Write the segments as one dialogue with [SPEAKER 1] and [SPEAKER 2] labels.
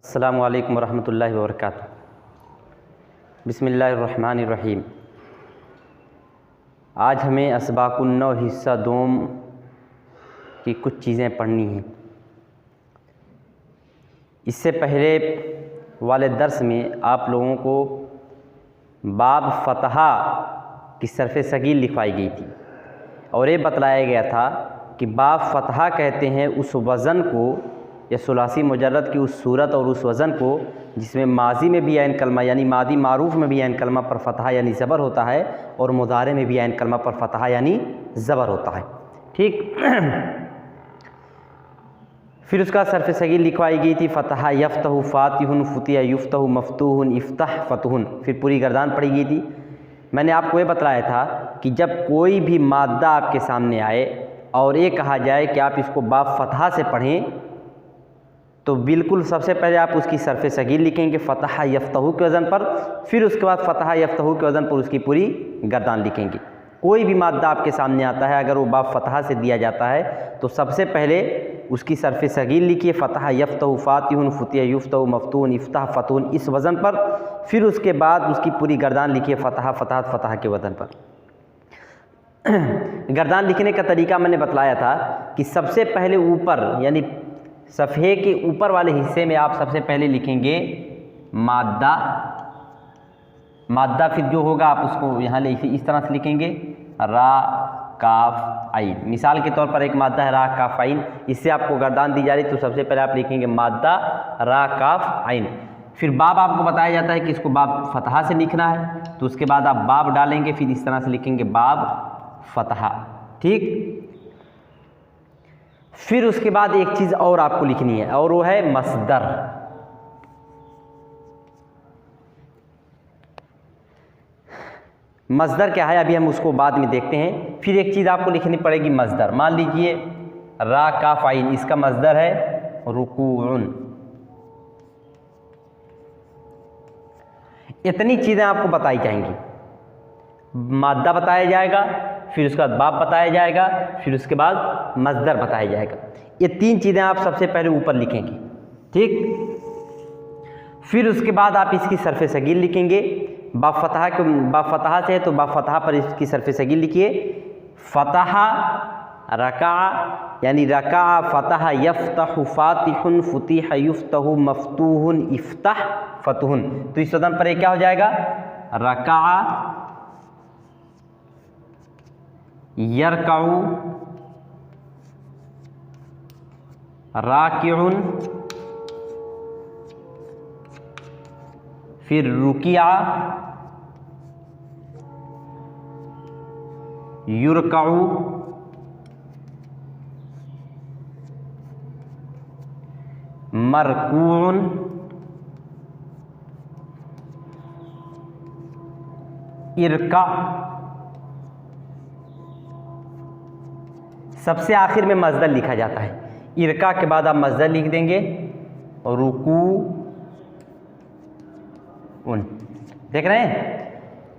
[SPEAKER 1] अस्सलामु अलैकुम वरहमतुल्लाहि वबरकातुहू। बिस्मिल्लाहिर्रहमानिर्रहीम। आज हमें अस्बाकुन्नौ हिस्सा दोम की कुछ चीज़ें पढ़नी हैं। इससे पहले वाले दर्स में आप लोगों को बाब फ़तहा की सरफ़े सगीर लिखवाई गई थी और ये बतलाया गया था कि बाब फ़तहा कहते हैं उस वज़न को या सुलासी मुजर्रद की उस सूरत और उस वज़न को जिसमें माजी में भी ऐन कलमा यानी मादी मारूफ़ में भी ऐन कलमा पर फ़तहा यानी ज़बर होता है और मुदारे में भी ऐन कलमा पर फ़तहा यानी ज़बर होता है। ठीक। फिर उसका सरफ़ सगीर लिखवाई गई थी फ़तहा यफ़्तहु फ़ातिहुन फ़ुतिहा युफ़्तहु मफ़्तूहुन इफ़्तह फ़तहुन। फिर पूरी गर्दान पढ़ी गई थी। मैंने आपको ये बतलाया था कि जब कोई भी मादा आपके सामने आए और ये कहा जाए कि आप इसको बाब फ़तहा से पढ़ें तो बिल्कुल सबसे पहले आप उसकी सरफ़ सगीर लिखेंगे फ़तहा यफ़्तहु के वज़न पर, फिर उसके बाद फ़तहा यफ़्तहु के वज़न पर उसकी पूरी गर्दान लिखेंगे। कोई भी मादा आपके सामने आता है अगर वो बाब फ़तहा से दिया जाता है तो सबसे पहले उसकी सरफ़ सगीर लिखिए फ़तहा यफ़्तहु फ़ातिहुन फ़ुतिहा युफ़्तहु मफ़्तूहुन इफ़्तह फ़तहुन इस वज़न पर, फिर उसके बाद उसकी पूरी गर्दान लिखिए फ़तहा फ़तहत फ़तहा के वज़न पर। गर्दान लिखने का तरीका मैंने बतलाया था कि सबसे पहले ऊपर यानी सफ़े के ऊपर वाले हिस्से में आप सबसे पहले लिखेंगे मादा। मादा फिर जो होगा आप उसको यहाँ ले इस तरह से लिखेंगे रा काफ आइन। मिसाल के तौर पर एक मादा है रा काफ आइन, इससे आपको गर्दान दी जा रही तो सबसे पहले आप लिखेंगे मादा रा काफ आइन। फिर बाब आपको बताया जाता है कि इसको बाब फ़तहा से लिखना है तो उसके बाद आप बाब डालेंगे, फिर इस तरह से लिखेंगे बाब फ़तहा। ठीक। फिर उसके बाद एक चीज़ और आपको लिखनी है और वो है मसदर। मसदर क्या है अभी हम उसको बाद में देखते हैं। फिर एक चीज़ आपको लिखनी पड़ेगी मसदर। मान लीजिए रा काफ आइन, इसका मसदर है रुकूउन। इतनी चीज़ें आपको बताई जाएंगी। मादा बताया जाएगा, फिर उसके बाद बाब बताया जाएगा, फिर उसके बाद मसदर बताया जाएगा। ये तीन चीज़ें आप सबसे पहले ऊपर लिखेंगे। ठीक। फिर उसके बाद आप इसकी सरफ़ सगीर लिखेंगे। बाब फ़तहा से है तो बाब फ़तहा पर इसकी सरफ़ सगीर लिखिए फ़तहा रका यानी रका फ़तहा यफ़्तहु फ़ातिहुन फ़ुतिहा युफ़्तहु मफ़्तूहुन इफ़्तह फ़तहुन। तो इस वज़न पर ये क्या हो जाएगा रका यरकाउ राकिउन, फिर रुकिया युरकाउ मरकून इरका। सबसे आखिर में मसदर लिखा जाता है। इरका के बाद आप मसदर लिख देंगे रुकू उन। देख रहे हैं।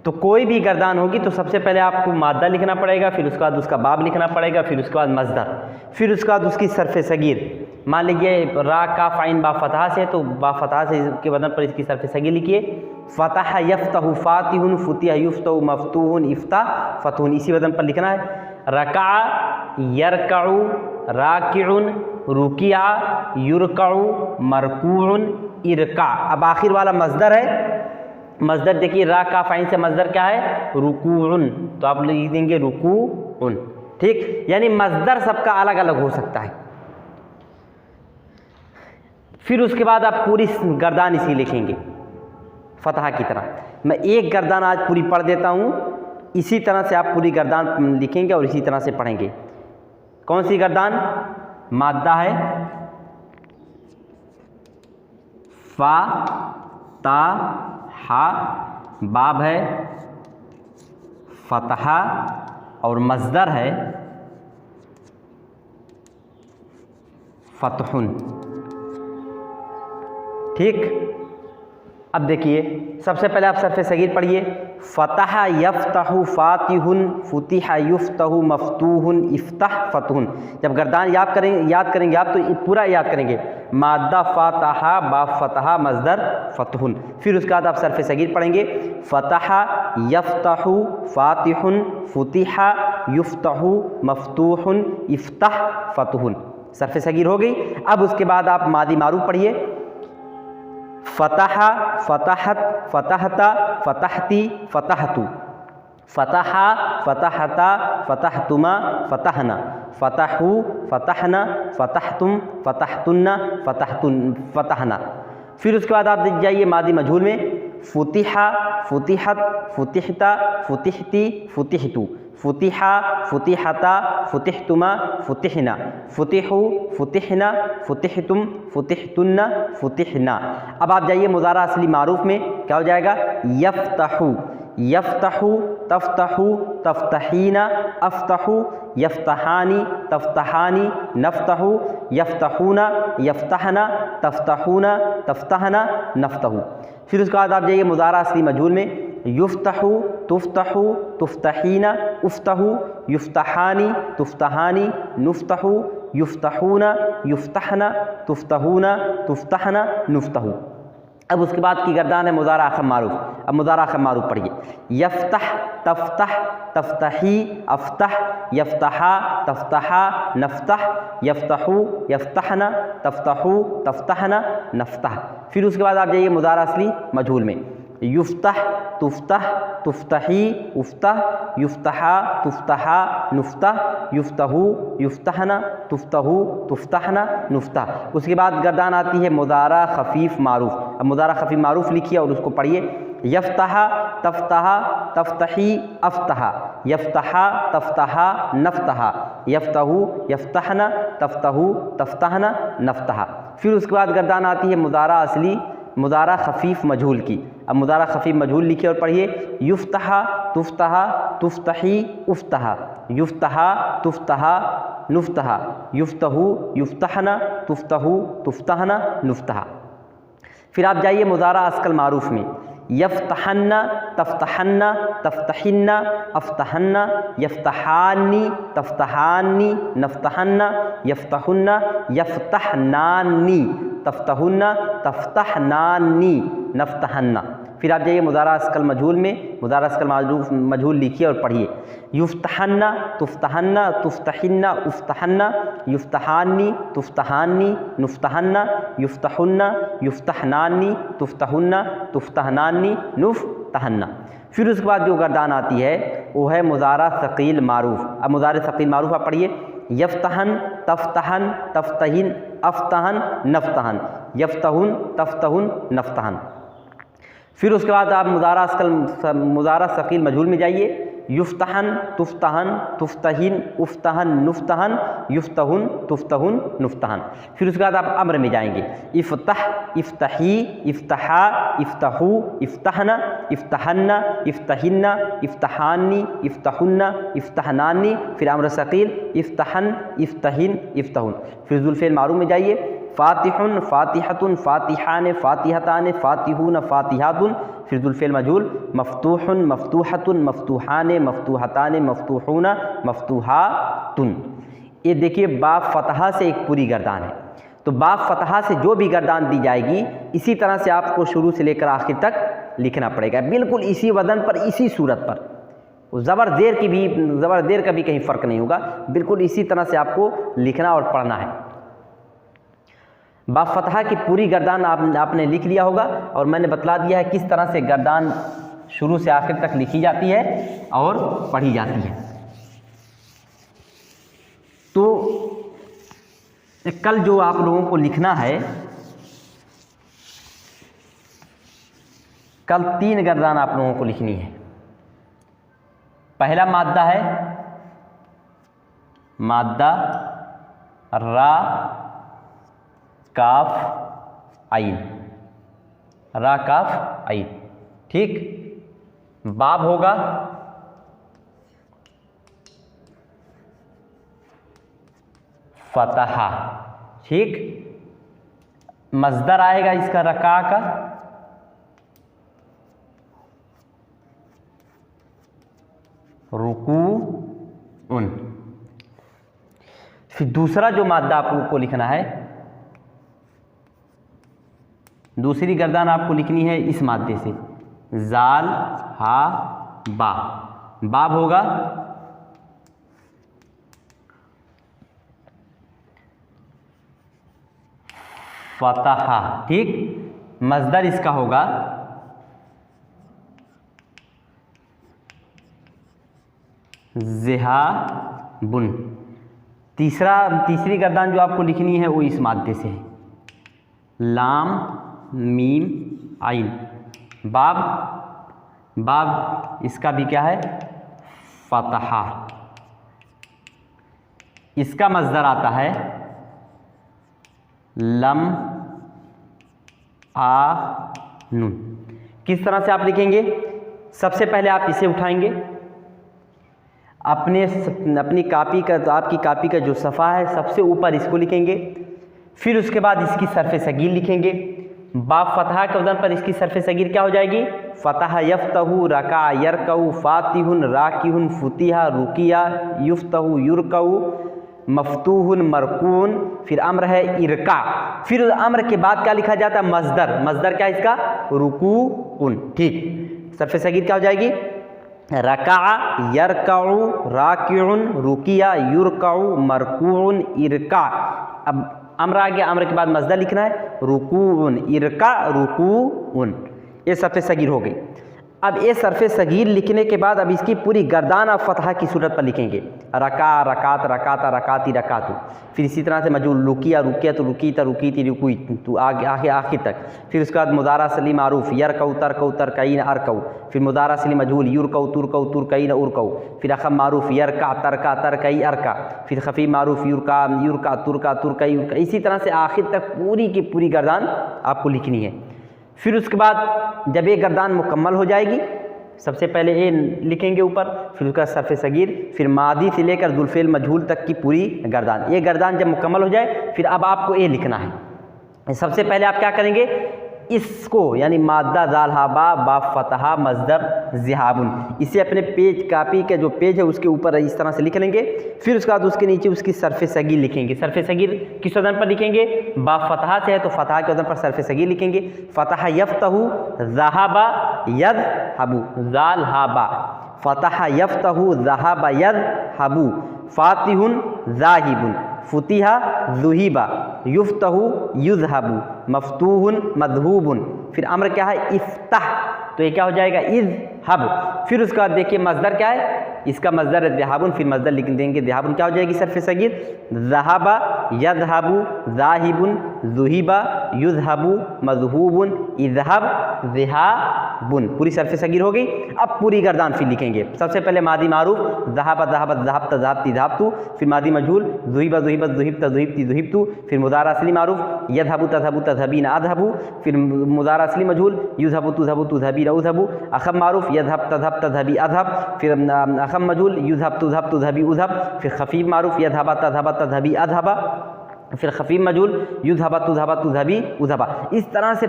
[SPEAKER 1] तो कोई भी गर्दान होगी तो सबसे पहले आपको मादा लिखना पड़ेगा, फिर उसके बाद उसका बाब लिखना पड़ेगा, फिर उसके बाद मसदर, फिर उसके बाद उसकी सरफ़ सगीर। मान लीजिए रा काफ आइन बाब फ़तहा से तो बाब फ़तहा से के वज़न पर इसकी सरफ़ सगीर लिखिए फ़तहा यफ़्तहु फ़ातिहुन फ़ुतिहा युफ़्तहु मफ़्तूहुन इफ़्तह फ़तहुन। इसी वज़न पर लिखना है। रका यरकाउ राकिउन रुकिया युरकाउ मरकूउन इरका। अब आखिर वाला मसदर है। मसदर देखिए रा काफ आइन से मसदर क्या है रुकूउन, तो आप लिख देंगे रुकूउन। ठीक। यानी मसदर सबका अलग अलग हो सकता है। फिर उसके बाद आप पूरी गर्दान इसी लिखेंगे फ़तहा की तरह। मैं एक गर्दान आज पूरी पढ़ देता हूँ, इसी तरह से आप पूरी गर्दान लिखेंगे और इसी तरह से पढ़ेंगे। कौन सी गर्दान? मादा है फ़ा ता हा, बाब है फ़तहा और मसदर है फ़तहुन। ठीक। अब देखिए सबसे पहले आप सरफ़े सगीर पढ़िए, फ़तह यफ़तहु फ़ातिहुन, फ़ुतिह युफ़तहु मफ़तूहुन, इफ़्तह फ़तहुन। जब गर्दान याद करेंगे आप तो पूरा याद करेंगे, मादा फ़तह बा फ़तह मज़दर फ़तहुन। फिर उसके बाद आप सरफ़े सगीर पढ़ेंगे, फ़तह यफ़तहु फ़ातिहुन, फ़ुतिह युफ़तहु मफ़तूहुन, इफ़्तह फ़तहुन। सरफ़े सगीर हो गई। अब उसके बाद आप मादी मारूफ पढ़िए, फ़तह फ़तहत फ़तहता फ़तहती फ़तहतु, फ़तह फ़तहता फ़तहतुमा फ़तहना, फ़तहु फ़तहना फ़तहतुम फ़तहतुन्ना फ़तहना। फिर उसके बाद आप जाइए मादी मजहूल में, फ़ुतिहा फ़ुतिहत फ़ुतिहता फ़ुतिहती फ़ुतिहतु, फ़ुतिहा फ़ुतिहता फ़ुतिहतुमा फ़ुतिहना, फ़ुतिहु फ़ुतिहना फ़ुतिहतुम फ़ुतिहतुन्ना फ़ुतिहना। अब आप जाइए मुज़ारा असली मारूफ में, क्या हो जाएगा, यफ़तहु यफ़तहु तफ़तहु तफ़तहीना अफ़तहु, यफ़तहानी तफ़तहानी नफ़तहु, यफ़तहूना यफ़तहना तफ़तहूना तफ़तहना नफ़तहु। फिर उसके बाद आप जाइए मुज़ारा असली मजहूल में, युफ़तहु तुफ़तहु तुफ़तहीना उफ़तहु, युफ़तहानी तुफ़तहानी नुफ़तहु, युफ़तहूना युफ़तहना तुफ़तहूना तुफ़तहना नुफ़तहु। अब उसके बाद की गर्दान है मुज़ारा आखिर मारूफ। अब मुज़ारा आखिर मारूफ पढ़िए, यफ़तह तफ़तह तफ़तही अफ़तह, यफ़तहा तफ़तहा नफ़तह, यफ़तहु यफ़तहना तफ़तहु तफ़तहना नफ़तह। फिर उसके बाद आप जाइए मुज़ारा असली मजहूल में, युफ़तह तुफ़तह तुफ़तही उफ़तह, युफ़तहा तुफ़तहा नुफ़तह, युफ़तहु युफ़तहना तुफ़तहु तुफ़तहना नुफ़तह। उसके बाद गर्दान आती है मुज़ारा खफ़ीफ़ मारूफ। अब मुज़ारा खफ़ीफ़ मारूफ लिखिए और उसको पढ़िए, यफ़तहा तफ़तहा तफ़तही अफ़तहा, यफ़तहा तफ़तहा नफ़तहा, यफ़तहु यफ़तहना तफ़तहु तफ़तहना नफ़तहा। फिर उसके बाद गर्दान आती है मुज़ारा असली मुज़ारा खफ़ीफ़ मजहूल की। अब मुज़ारा खफ़ीफ़ मजहूल लिखिए और पढ़िए, युफ़तहा तुफ़तहा तुफ़तही उफ़तहा, युफ़तहा तुफ़तहा नुफ़तहा, युफ़तहु युफ़तहना तुफ़तहु तुफ़तहना नुफ़तहा। फिर आप जाइए मुज़ारा अस्कल मारूफ में, यफ़तहन्ना तफ़तहन्ना तफ़तहिन्ना अफ़तहन्ना, यफ़तहानी तफ़तहानी नफ़तहन्ना, यफ़तहुन्ना यफ़तहनानी तफ़तहुन्ना तफ़तहनानी नफ़तहन्ना। फिर आप जाइए मुज़ारा अस्कल मजहूल में, मुज़ारा अस्कल मजहूल लिखिए और पढ़िए, युफ़तहन्ना तुफ़तहन्ना तुफ़तहिन्ना उफ़तहन्ना, युफ़तहानी तुफ़तहानी नुफ़तहन्ना, युफ़तहुन्ना युफ़तहनानी तुफ़तहुन्ना तुफ़तहनानी नुफ़तहन्ना। फिर उसके बाद जो गर्दान आती है वो है मुज़ारा सक़ील मारूफ। अब मुज़ारा सक़ील मारूफ आप पढ़िए, यफ़तहन तफ़तहन तफ़तहिन अफ़तहन नफ़तहन, यफ़तहुन तफ़तहुन नफ़तहन। फिर उसके बाद आप मुज़ारा सक़ील मजहूल में जाइए, युफ़तहन तुफ़तहन तुफ़तहिन उफ़तहन नुफ़तहन, युफ़तहुन तुफ़तहुन नुफ़तहन। फिर उसके बाद आप अम्र में जाएंगे, इफ़तह इफ़तही इफ़तहा इफ़तहु इफ़तहना इफ़तहन्ना इफ़तहिन्ना इफ़तहानी इफ़तहुन्ना इफ़तहनानी। फिर अम्र सक़ील, इफ़तहन इफ़तहिन इफ़तहुन। फिर ज़ुल्फ़ेल मारूफ में जाइए, फ़ातिहुन फ़ातिहतुन फ़ातिहान फ़ातिहतान फ़ातिहून फ़ातिहातुन। फिर ज़ुल्फ़ेल मजहूल, मफ़तूहुन मफ़तूहतुन मफ़तूहान मफ़तूहतान मफ़तूहून मफ़तूहातुन। ये देखिए बाब फ़तहा से एक पूरी गर्दान है। तो बाब फ़तहा से जो भी गर्दान दी जाएगी इसी तरह से आपको शुरू से लेकर आखिर तक लिखना पड़ेगा, बिल्कुल इसी वज़न पर इसी सूरत पर। ज़बर देर का भी कहीं फ़र्क नहीं होगा, बिल्कुल इसी तरह से आपको लिखना और पढ़ना है। बाब फ़तहा की पूरी गर्दान आपने लिख लिया होगा और मैंने बतला दिया है किस तरह से गर्दान शुरू से आखिर तक लिखी जाती है और पढ़ी जाती है। तो कल जो आप लोगों को लिखना है, कल 3 गर्दान आप लोगों को लिखनी है। पहला मादा है मादा रा काफ आइन, रा काफ आइन, ठीक। बाब होगा फ़तहा, ठीक। मज़दर आएगा इसका रका का, रुकूउन। फिर दूसरा जो मादा आपको लिखना है, दूसरी गर्दान आपको लिखनी है इस मादे से, जाल हा बा। बाब होगा फतहा, ठीक। मजदर इसका होगा ज़िहाबुन। तीसरी गर्दान जो आपको लिखनी है वो इस मादे से है, लाम मीम आइन। बाब इसका भी क्या है, फतहा। इसका मजदर आता है लम आ नून। किस तरह से आप लिखेंगे? सबसे पहले आप इसे उठाएंगे अपनी कापी का, तो आपकी कापी का जो सफ़ा है सबसे ऊपर इसको लिखेंगे। फिर उसके बाद इसकी सरफ़े सगीर लिखेंगे। बाब फतहा के वजन पर इसकी सरफ़े सगीर क्या हो जाएगी? फ़तह यफ़तहु, रका यरकऊ, फ़ातिहुन राकिहुन, फुतिहा रुकिया, युफ़तहु युरकऊ, मफ़तूहुन मरकून। फिर अम्र है इरका। फिर अम्र के बाद क्या लिखा जाता है? मज़दर। मज़दर क्या है इसका? रुकूउन, ठीक। सरफ़े सगीर क्या हो जाएगी? रका यरकऊ, राकिउन, रुकिया, युरकऊ, मरकून, इरका। अब अम्र आ गया, अम्र के बाद मज़दर लिखना है रुकूउन, इरका रुकूउन। ये सरफ़े सगीर हो गई। अब ये सरफ़े सगीर लिखने के बाद अब इसकी पूरी गर्दान आप फतहा की सूरत पर लिखेंगे, रका रकात रकाता रकाती रकातु। फिर इसी तरह से मजूल रुकिया रुकिया तो रुकीता रुकीती रुकुई तो आगे आखिर तक। फिर उसके बाद मुदारा सली मारूफ यरकऊ तरकऊ तरकईन अरकऊ। फिर मुदारा सली मजूल युरकऊ तुरकऊ तुरकईन उरकऊ। फिर अखम मारूफ यरका तरका तरकई अरका। फिर खफ़ी मारूफ युरका युरका तुरका तुरकई उरका। इसी तरह से आखिर तक पूरी की पूरी गर्दान आपको लिखनी है। फिर उसके बाद जब ये गर्दान मुकम्मल हो जाएगी, सबसे पहले ए लिखेंगे ऊपर, फिर उसका सरफ़े सगीर, फिर मादी से लेकर दुलफेल मजहूल तक की पूरी गर्दान। ये गर्दान जब मुकम्मल हो जाए फिर अब आपको ए लिखना है। सबसे पहले आप क्या करेंगे? इसको यानी मादा दाल हाबा बा फतहा मजदर ज़िहाबुन, इसे अपने पेज कापी का जो पेज है उसके ऊपर इस तरह से लिख लेंगे। फिर उसके बाद उसके नीचे उसकी सरफ़े सगीर लिखेंगे। सरफ़े सगीर किस वज़न पर लिखेंगे? बा फतहा से है तो फतहा के वज़न पर सरफ़े सगीर लिखेंगे। फतहा यफ़तहु ज़हाबा यज़हबु, ज़ाल हाबा। फतहा यफ़तहु ज़हाबा यज़हबु, फ़ातिहुन ज़ाहिबुन, फुतिहा ज़ुहिबा, युफ़तहु युज़हबु, मफ़तूहुन मज़हूबुन। फिर अम्र क्या है? इफ़्तह, तो ये क्या हो जाएगा? इज़हब। फिर उसके बाद देखिए मज़दर क्या है? इसका मज़दर है ज़हाबुन। फिर मज़दर लिख देंगे ज़हाबुन, क्या हो जाएगी सरफ़े सगीर? ज़हाबा यज़हबु ज़ाहिबुन ज़ुहिबा युज़हबु मज़हूबुन इज़हब ज़िहाबुन। पूरी सरफ़े सगीर हो गई। अब पूरी गर्दान फिर लिखेंगे। सबसे पहले मादी मारूफ ज़हाबा ज़हाबत ज़हाबता ज़हाबती ज़हाबतु। फिर मादी मजहूल ज़ुहिबा ज़ुहिबत ज़ुहिबता ज़ुहिबती ज़ुहिबतु। फिर मुदारा असली मारूफ यज़हबु तज़हबु तज़हबीन अज़हबु। फिर मुदारा असली मजहूल युज़हबु तुज़हबु तुज़हबीन उज़हबु। अख़म मारूफ यज़हब तज़हब तज़हबी अज़हब। फिर अख़म मजहूल युज़हब तुज़हब तुज़हबी उज़हब। फिर खफ़ीफ़ मारूफ यज़हबा तज़हबा तज़हबी अज़हबा। फिर खफ़ीफ़ मजहूल युज़हबा तुज़हबा तुज़हबी उज़हबा। इस तरह से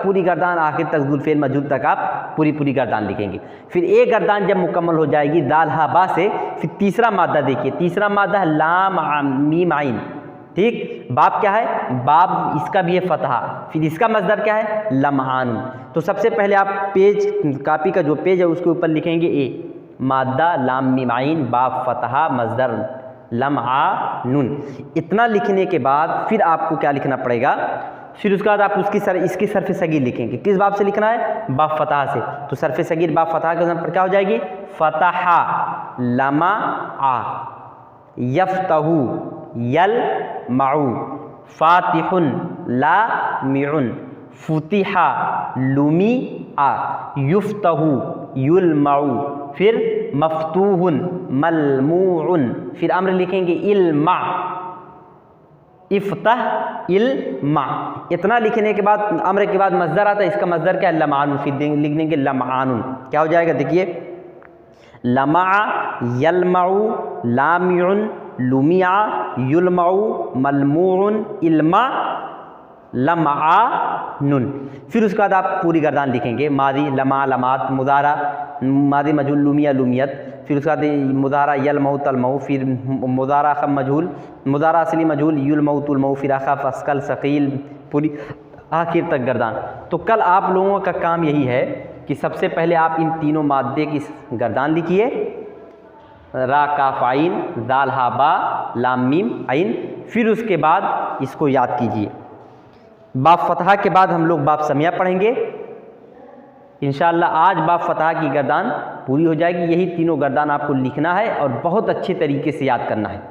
[SPEAKER 1] पूरी गर्दान आखिर तक ज़ुल्फ़ेल मजहूल तक आप पूरी गर्दान लिखेंगे। फिर एक गर्दान जब मुकम्मल हो जाएगी दाल हा बा से, फिर तीसरा मादा देखिए। तीसरा मादा है लाम मीम आइन, ठीक। बाब क्या है? बाब इसका भी है फतहा। फिर इसका मज़दर क्या है? लमआन। तो सबसे पहले आप पेज कापी का जो पेज है उसके ऊपर लिखेंगे ए मादा लाम मीम आइन बाब फतहा मज़दर लमआनुन। इतना लिखने के बाद फिर आपको क्या लिखना पड़ेगा? फिर उसके बाद आप इसकी सरफ़े सगीर लिखेंगे। किस बाब से लिखना है? बाब फतहा से। तो सरफ़े सगीर बाब फतहा के पर क्या हो जाएगी? फतहा लमा आ यफ़तहु यल माऊ फ़ातिहुन ला मिउन फुतिहा लुमी आ युफ़तहु युल माऊ। फिर मफ़तूहुन मलमूउन। फिर अम्र लिखेंगे इल्मा इफ़्तह इल्मा। इतना लिखने के बाद अम्र के बाद मज़दर आता है। इसका मज़दर क्या है? लमआनुन। फिर लिख देंगे लमआनुन। क्या हो जाएगा? देखिए लमा यलमाऊ लामिउन लुमिया युलमाऊ मलमूउन इल्मा लमआ नुन। फिर उसके बाद आप पूरी गर्दान लिखेंगे, मादी लमा लमात, मुदारा मादी मजहूल लुमिया लुमियत, फिर उसके बाद मुदारा यलमऊ तलमऊ, फिर मुदारा खम मजहूल, मुदारा असली मजहूल युलमऊ तुलमऊ, फिर आखा फस्कल सकील, पूरी आखिर तक गर्दान। तो कल आप लोगों का काम यही है कि सबसे पहले आप इन तीनों मादे की गर्दान लिखिए, रा काफ आइन, दाल हा बा, लाम मीम आइन, फिर उसके बाद इसको याद कीजिए। बाप फतहा के बाद हम लोग बाप समिया पढ़ेंगे इंशाअल्लाह। आज बाप फतहा की गर्दान पूरी हो जाएगी। यही तीनों गर्दान आपको लिखना है और बहुत अच्छे तरीके से याद करना है।